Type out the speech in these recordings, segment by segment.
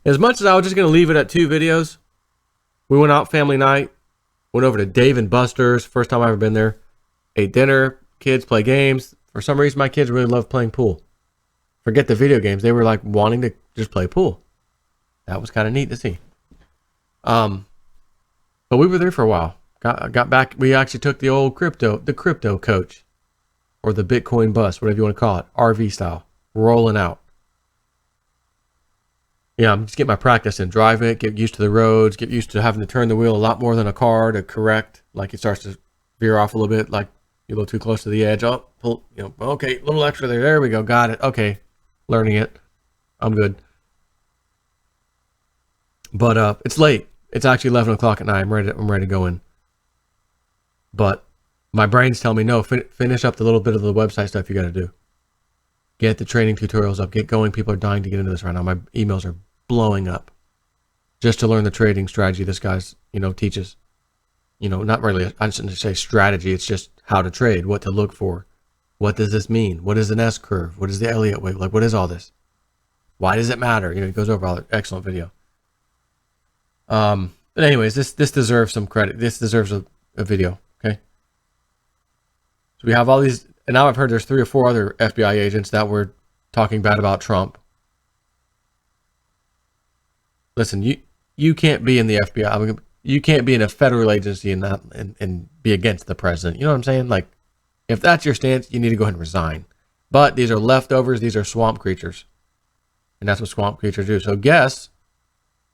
As much as I was just going to leave it at 2 videos, we went out family night, went over to Dave and Buster's, first time I've ever been there, ate dinner, kids play games. For some reason, my kids really love playing pool. Forget the video games. They were like wanting to just play pool. That was kind of neat to see. But we were there for a while. Got back. We actually took the old crypto coach, or the Bitcoin bus, whatever you want to call it, RV style, rolling out. Yeah, I'm just getting my practice in. Drive it, get used to the roads, get used to having to turn the wheel a lot more than a car to correct. Like it starts to veer off a little bit, like you're a little too close to the edge. Oh, pull, okay, a little extra there. There we go. Got it. Okay, learning it. I'm good. But it's late. It's actually 11 o'clock at night. I'm ready to go in. But my brain's telling me, no, finish up the little bit of the website stuff you got to do. Get the training tutorials up. Get going. People are dying to get into this right now. My emails are blowing up just to learn the trading strategy this guy's, teaches. Not really, I shouldn't say strategy. It's just how to trade, what to look for. What does this mean? What is an S curve? What is the Elliott wave? Like, what is all this? Why does it matter? He goes over all that. Excellent video. But anyways, this deserves some credit. This deserves a video. Okay. So we have all these, and now I've heard there's 3 or 4 other FBI agents that were talking bad about Trump. Listen, you can't be in the FBI. I mean, you can't be in a federal agency and be against the president. You know what I'm saying? Like, if that's your stance, you need to go ahead and resign. But these are leftovers. These are swamp creatures. And that's what swamp creatures do. So guess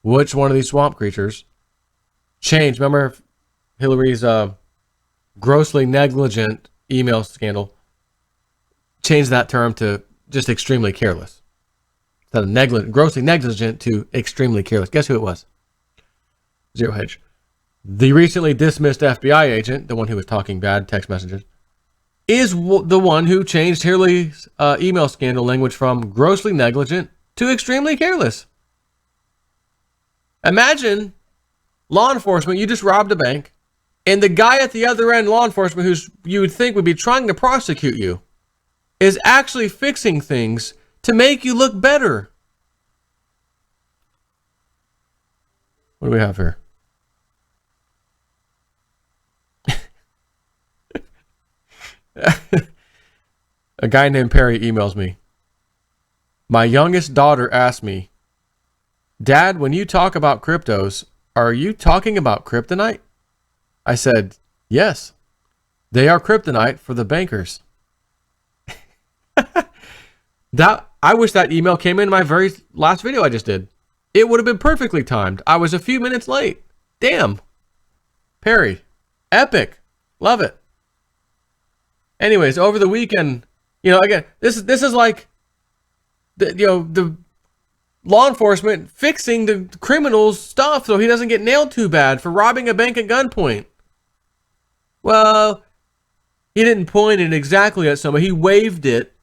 which one of these swamp creatures changed. Remember Hillary's grossly negligent email scandal? Changed that term to just extremely careless. Instead of grossly negligent to extremely careless. Guess who it was? Zero Hedge. The recently dismissed FBI agent, the one who was talking bad text messages, is the one who changed Hillary's email scandal language from grossly negligent to extremely careless. Imagine law enforcement, you just robbed a bank, and the guy at the other end, law enforcement, who's you would think would be trying to prosecute you, is actually fixing things to make you look better. What do we have here? A guy named Perry emails me. My youngest daughter asked me, Dad, when you talk about cryptos, are you talking about kryptonite? I said, yes. They are kryptonite for the bankers. I wish that email came in my very last video I just did. It would have been perfectly timed. I was a few minutes late. Damn. Perry. Epic. Love it. Anyways, over the weekend, again, this is like the law enforcement fixing the criminal's stuff so he doesn't get nailed too bad for robbing a bank at gunpoint. Well, he didn't point it exactly at somebody. He waved it,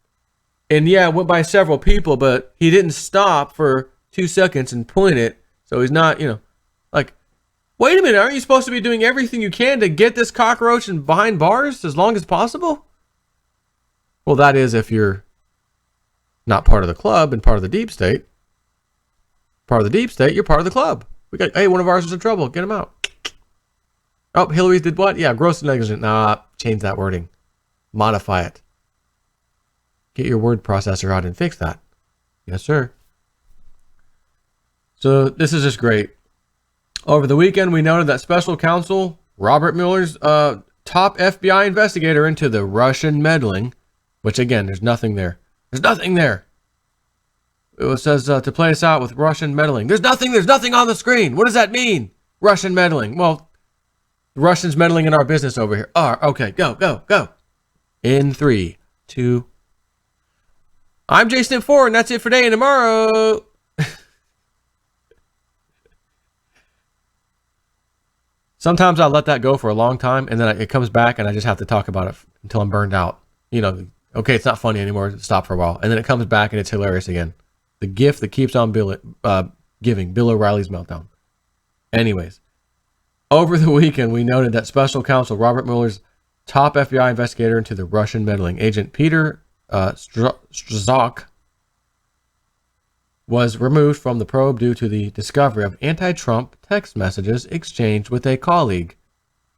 and yeah, it went by several people, but he didn't stop for 2 seconds and point it. So he's not, like, wait a minute, aren't you supposed to be doing everything you can to get this cockroach in behind bars as long as possible? Well, that is if you're not part of the club and part of the deep state. Part of the deep state, you're part of the club. Hey, one of ours is in trouble. Get him out. Oh, Hillary's did what? Yeah, gross negligent. Nah, change that wording. Modify it. Get your word processor out and fix that. Yes, sir. So this is just great. Over the weekend, we noted that special counsel Robert Mueller's top FBI investigator into the Russian meddling, which again, there's nothing there. There's nothing there. It says to play us out with Russian meddling. There's nothing on the screen. What does that mean? Russian meddling. Well, the Russians meddling in our business over here. Okay, go. In 3, 2. I'm Jason4, and that's it for today and tomorrow. Sometimes I'll let that go for a long time, and then it comes back, and I just have to talk about it until I'm burned out. Okay, it's not funny anymore. Stop for a while, and then it comes back, and it's hilarious again. The gift that keeps on giving. Bill O'Reilly's meltdown. Anyways, over the weekend, we noted that special counsel Robert Mueller's top FBI investigator into the Russian meddling, Agent Peter Strzok, was removed from the probe due to the discovery of anti-Trump text messages exchanged with a colleague.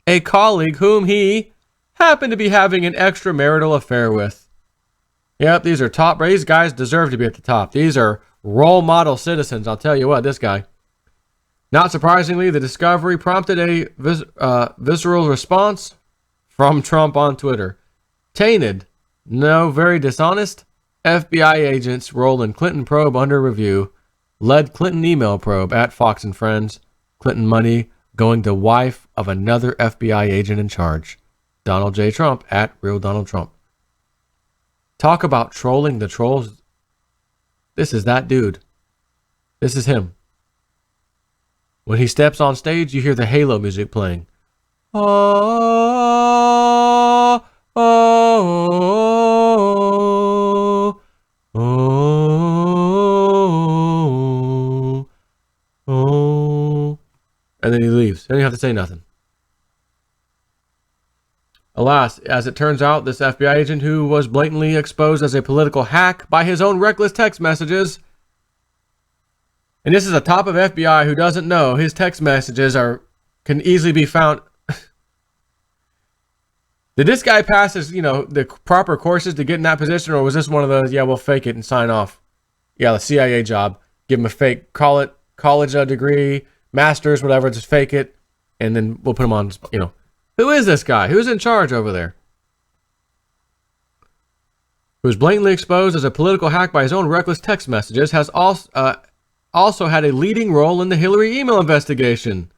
A colleague whom he happened to be having an extramarital affair with. Yep, these are top. These guys deserve to be at the top. These are role model citizens. I'll tell you what, this guy. Not surprisingly, the discovery prompted a visceral response from Trump on Twitter. Tainted, no, very dishonest. FBI agents role in Clinton probe under review. Led Clinton email probe at Fox and Friends. Clinton money going to wife of another FBI agent in charge. Donald J. Trump at Real Donald Trump. Talk about trolling the trolls. This is that dude. This is him. When he steps on stage, you hear the Halo music playing. Oh, oh, oh, oh, oh. And then he leaves. Then you have to say nothing. Alas, as it turns out, this FBI agent who was blatantly exposed as a political hack by his own reckless text messages, and this is a top of FBI who doesn't know his text messages can easily be found. Did this guy pass his, the proper courses to get in that position, or was this one of those, yeah, we'll fake it and sign off? Yeah, the CIA job. Give him a fake, call it college degree, master's, whatever, just fake it, and then we'll put him on, Who is this guy? Who's in charge over there? Who's blatantly exposed as a political hack by his own reckless text messages, has also had a leading role in the Hillary email investigation.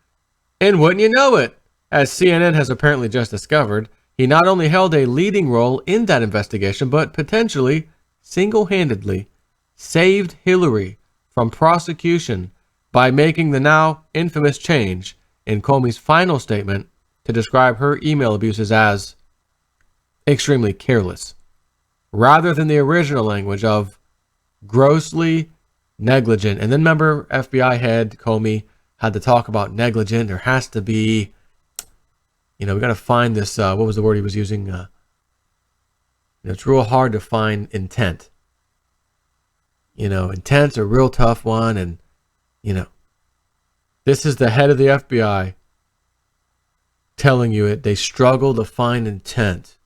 And wouldn't you know it, as CNN has apparently just discovered, he not only held a leading role in that investigation, but potentially, single-handedly, saved Hillary from prosecution by making the now infamous change in Comey's final statement to describe her email abuses as extremely careless, rather than the original language of grossly negligent. And then remember, FBI head Comey had to talk about negligent. There has to be, we got to find this, what was the word he was using? It's real hard to find intent. Intent's a real tough one. And, this is the head of the FBI telling you it. They struggle to find intent.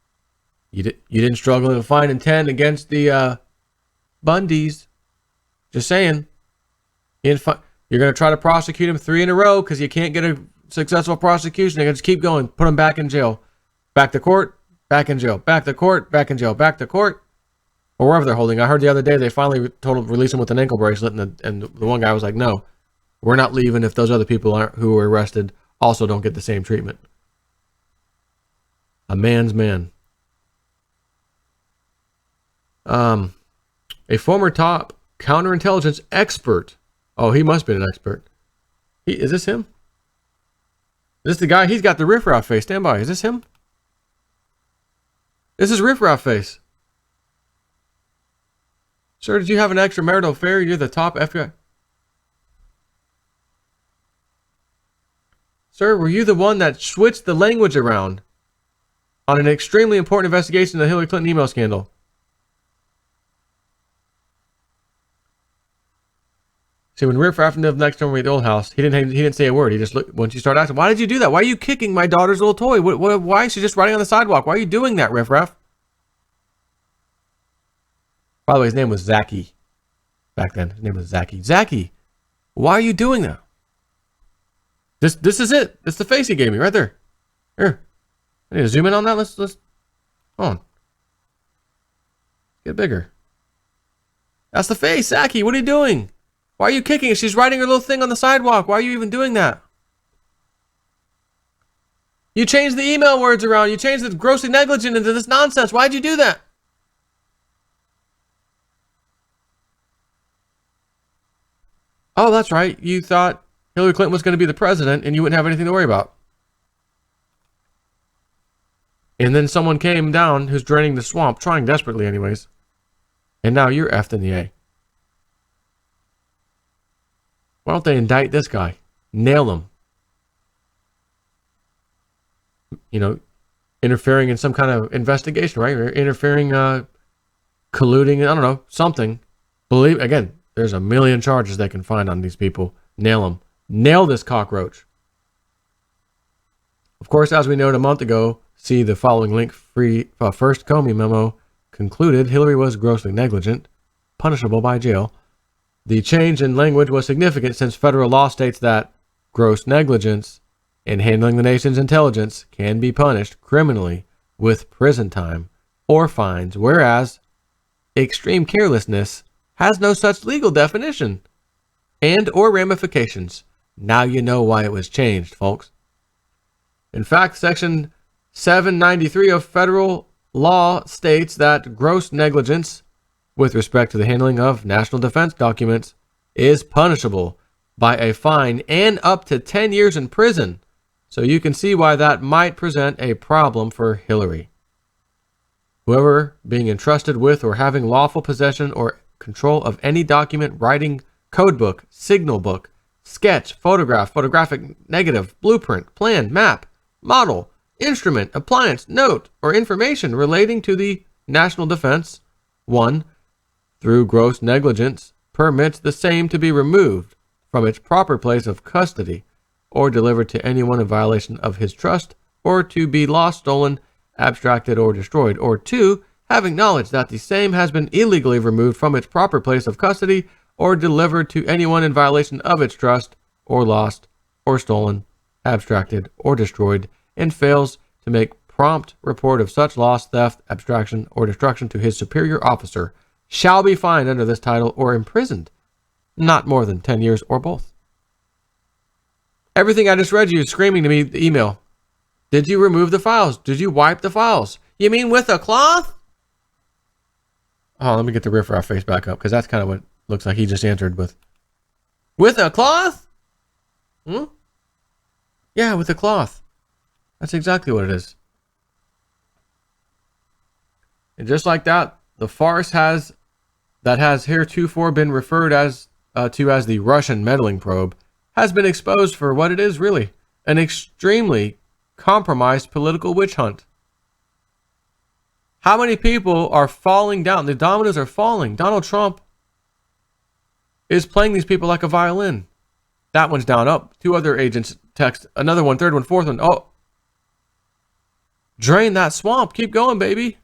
You didn't struggle to find intent against the Bundys. Just saying. You're going to try to prosecute him 3 in a row because you can't get a successful prosecution. They're going to just keep going. Put him back in jail. Back to court. Back in jail. Back to court. Back in jail. Back to court. Or wherever they're holding. I heard the other day they finally release him with an ankle bracelet, and the one guy was like, no, we're not leaving if those other people who were arrested also don't get the same treatment. A man's man. A former top counterintelligence expert. Oh, he must be an expert. Is this him? Is this the guy? He's got the riffraff face. Stand by. Is this him? This is riffraff face. Sir, did you have an extramarital affair? You're the top FBI. Sir, were you the one that switched the language around on an extremely important investigation of the Hillary Clinton email scandal? See, when Riff Raff lived next door to the old house, he didn't say a word. He just looked. Once you start asking, why did you do that? Why are you kicking my daughter's little toy? Why is she just riding on the sidewalk? Why are you doing that, Riff Raff? By the way, his name was Zachy. Back then, his name was Zachy. Zachy, why are you doing that? This is it. It's the face he gave me right there. Here, I need to zoom in on that. Let's hold on. Get bigger. That's the face, Zachy. What are you doing? Why are you kicking her? She's riding her little thing on the sidewalk. Why are you even doing that? You changed the email words around. You changed the grossly negligent into this nonsense. Why'd you do that? Oh, that's right. You thought Hillary Clinton was going to be the president and you wouldn't have anything to worry about. And then someone came down who's draining the swamp, trying desperately anyways. And now you're effed in the A. Why don't they indict this guy? Nail him. Interfering in some kind of investigation, right? Or interfering, colluding, I don't know, something. Again, There's a million charges they can find on these people. Nail them. Nail this cockroach. Of course, as we noted a month ago, see the following link. First Comey memo concluded Hillary was grossly negligent, punishable by jail. The change in language was significant since federal law states that gross negligence in handling the nation's intelligence can be punished criminally with prison time or fines, whereas extreme carelessness has no such legal definition and or ramifications. Now you know why it was changed, folks. In fact, Section 793 of federal law states that gross negligence with respect to the handling of national defense documents is punishable by a fine and up to 10 years in prison. So you can see why that might present a problem for Hillary. Whoever being entrusted with or having lawful possession or control of any document, writing, code book, signal book, sketch, photograph, photographic negative, blueprint, plan, map, model, instrument, appliance, note, or information relating to the national defense, 1, through gross negligence, permits the same to be removed from its proper place of custody or delivered to anyone in violation of his trust, or to be lost, stolen, abstracted, or destroyed, or 2, having knowledge that the same has been illegally removed from its proper place of custody or delivered to anyone in violation of its trust, or lost, or stolen, abstracted, or destroyed, and fails to make prompt report of such loss, theft, abstraction, or destruction to his superior officer, shall be fined under this title or imprisoned, not more than 10 years or both. Everything I just read you is screaming to me, the email. Did you remove the files? Did you wipe the files? You mean with a cloth? Oh, let me get the riffraff face back up, because that's kind of what looks like he just answered with. With a cloth? Yeah, with a cloth. That's exactly what it is. And just like that, the farce has heretofore been referred to as the Russian meddling probe has been exposed for what it is really, an extremely compromised political witch hunt. How many people are falling down? The dominoes are falling. Donald Trump is playing these people like a violin. That one's down. Up. 2 other agents text. Another one, 3rd one, 4th one. Oh. Drain that swamp. Keep going, baby.